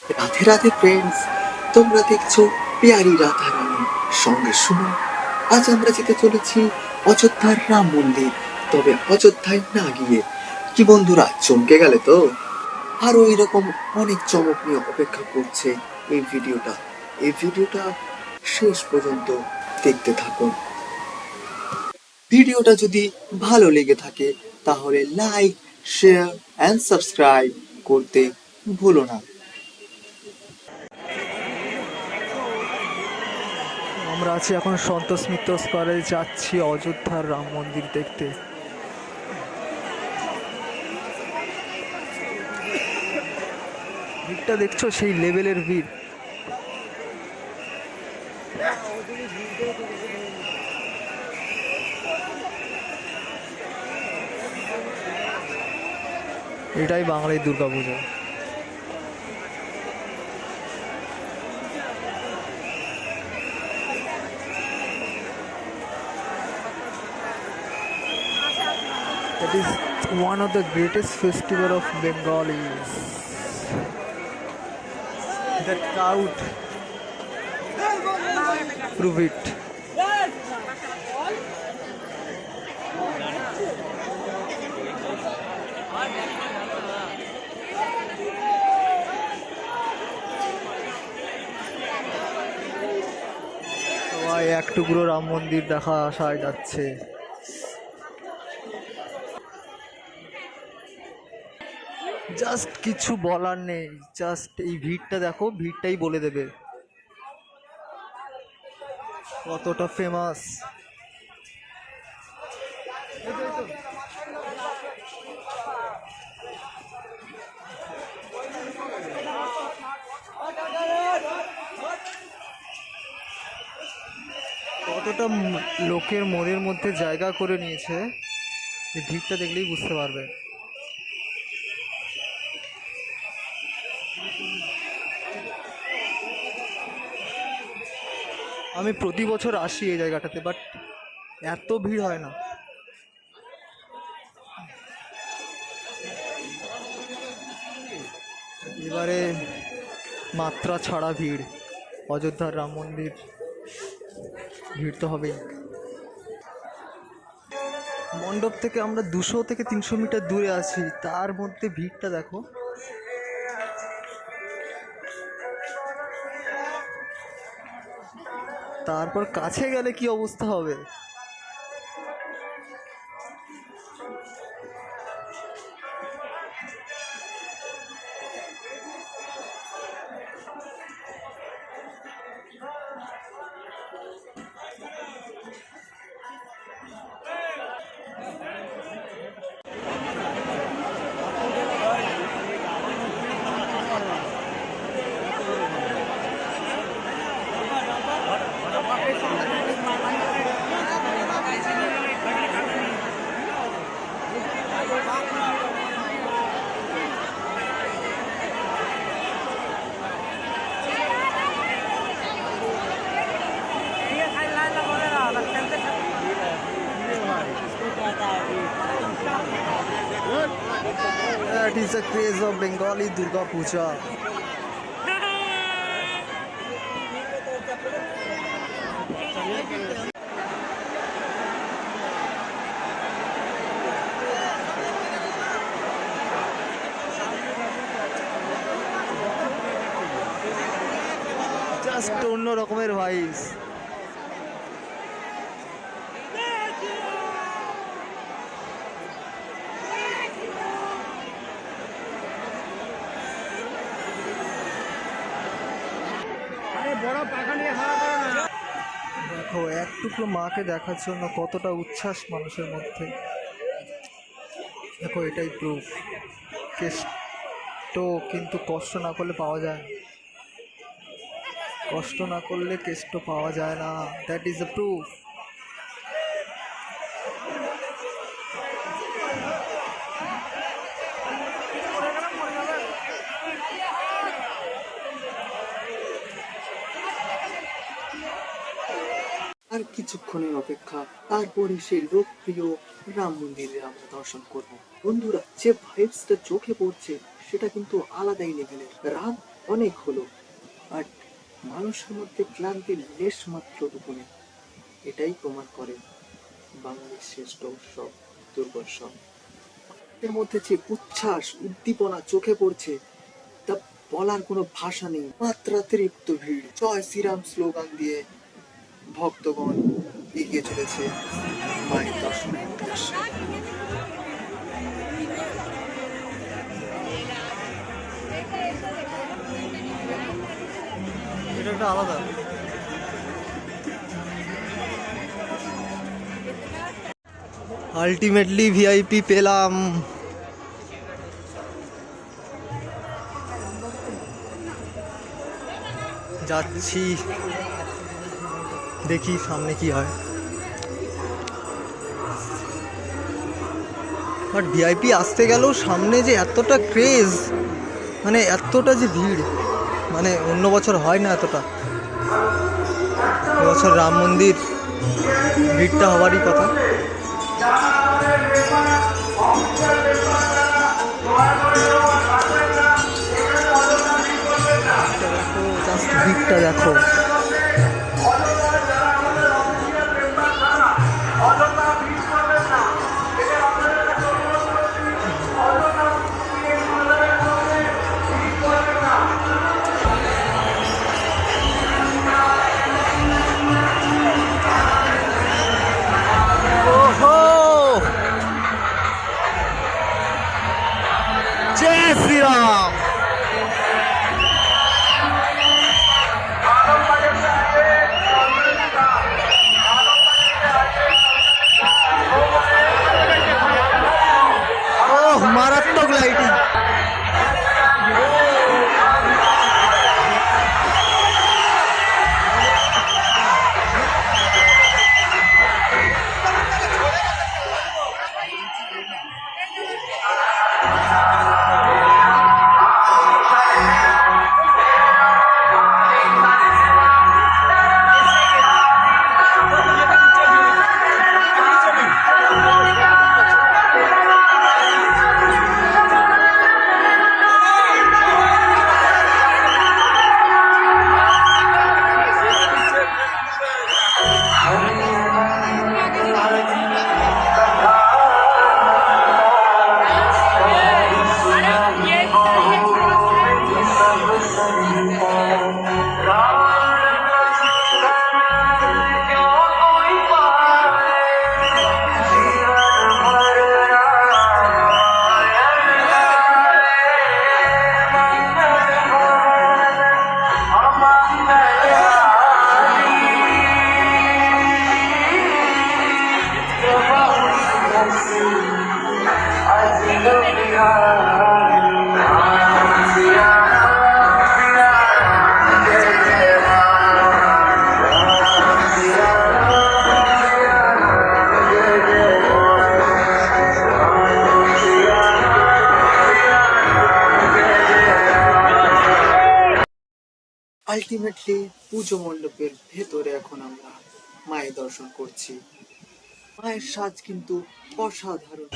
Radhe Radhe friends, তোমরা দেখছো পিয়ারি রাধা রানী। সঙ্গে শুনো, আজ আমরা যেতে চলেছি অযোধ্যার রাম মন্দির। তবে অযোধ্যায় না গিয়ে কি বন্ধুরা, চমকে গেলে তো? আরো এরকম অনেক চমক নিয়ে অপেক্ষা করছে এই ভিডিওটা শেষ পর্যন্ত দেখতে থাকুন। ভিডিওটা যদি ভালো লেগে থাকে তাহলে লাইক, শেয়ার অ্যান্ড সাবস্ক্রাইব করতে ভুলো না। আমরা আছি এখন সন্তোষ মিত্র স্কোয়ারে, যাচ্ছি অযোধ্যার রাম মন্দির দেখতে। ভিড়টা দেখছো, সেই লেভেলের ভিড়। এটাই বাঙালির Durga Puja. That is one of the greatest festival of Bengalis. The crowd prove it. সবাই এক টুকরো রাম মন্দির দেখা আশায় যাচ্ছে। জাস্ট কিছু বলার নেই, জাস্ট এই ভিড়টা দেখো, ভিড়টাই বলে দেবে কতটা ফেমাস। কতটা লোকের মনের মধ্যে জায়গা করে নিয়েছে, এই ভিড়টা দেখলেই বুঝতে পারবে। আমি প্রতি বছর আসি এই জায়গাটাতে, বাট এত ভিড় হয় না। এবারে মাত্রা ছাড়া ভিড়, অযোধ্যার রাম মন্দির, ভিড় তো হবেই। মণ্ডপ থেকে আমরা 200 থেকে 300 মিটার দূরে আছি, তার মধ্যে ভিড়টা দেখো। তারপর কাছে গেলে কি অবস্থা হবে। That is the craze of Bengali Durga Puja. Just অন্য রকমের ভাইস। দেখো এক টুকরো মাকে দেখার জন্য কতটা উচ্ছ্বাস মানুষের মধ্যে। দেখো এটাই প্রুফ, কেষ্ট কিন্তু কষ্ট না করলে পাওয়া যায় না, কষ্ট না করলে কেষ্ট পাওয়া যায় না। That is the proof. আর কিছুক্ষণের অপেক্ষা, তারপরে সেই লোকপ্রিয় রাম মন্দিরে আমরা দর্শন করব। বন্ধুরা, যে ভাইবসটা চোখে পড়ছে সেটা কিন্তু আলাদাই লেভেলের। রাম অনেক হলো, আর মানুষের মধ্যে ক্লান্তির লেশ মাত্রটুকু নেই। এটাই প্রমাণ করে বাঙালির শ্রেষ্ঠ উৎসব দুর্গোৎসব। এর মধ্যে যে উচ্ছ্বাস উদ্দীপনা চোখে পড়ছে তা বলার কোনো ভাষা নেই। মাত্রাতিরিক্ত ভিড়, জয় শ্রীরাম স্লোগান দিয়ে ভক্তগণ এগিয়ে চলেছে মায়ের দর্শনের উদ্দেশ্যে। এটা একটা আলাদা। আলটিমেটলি ভিআইপি পেলাম। যাচ্ছি, দেখি সামনে কি হয়। বাট ভিআইপি আসতে গেলেও সামনে যে এতটা ক্রেজ, মানে এতটা যে ভিড়, মানে অন্য বছর হয় না এতটা। এবছর রাম মন্দির ভিড়টা হওয়ারই কথা। জাস্ট ভিড়টা দেখো। जय श्री राम। ओह मारात्मक लाइटिंग। আলটিমেটলি পুজো মণ্ডপের ভেতরে এখন আমরা মায়ের দর্শন করছি। মায়ের সাজ কিন্তু অসাধারণ।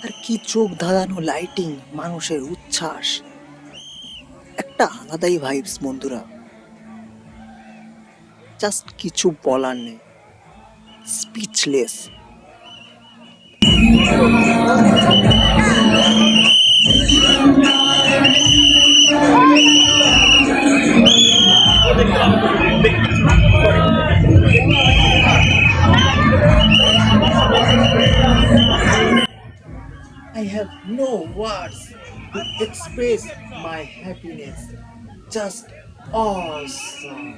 আর কি চোখ ধাঁধানো লাইটিং, মানুষের উচ্ছ্বাস। একটা একটা আলাদাই ভাইবস বন্ধুরা, জাস্ট কিছু বলার নেই, speechless. I have no words to express my happiness. Just awesome.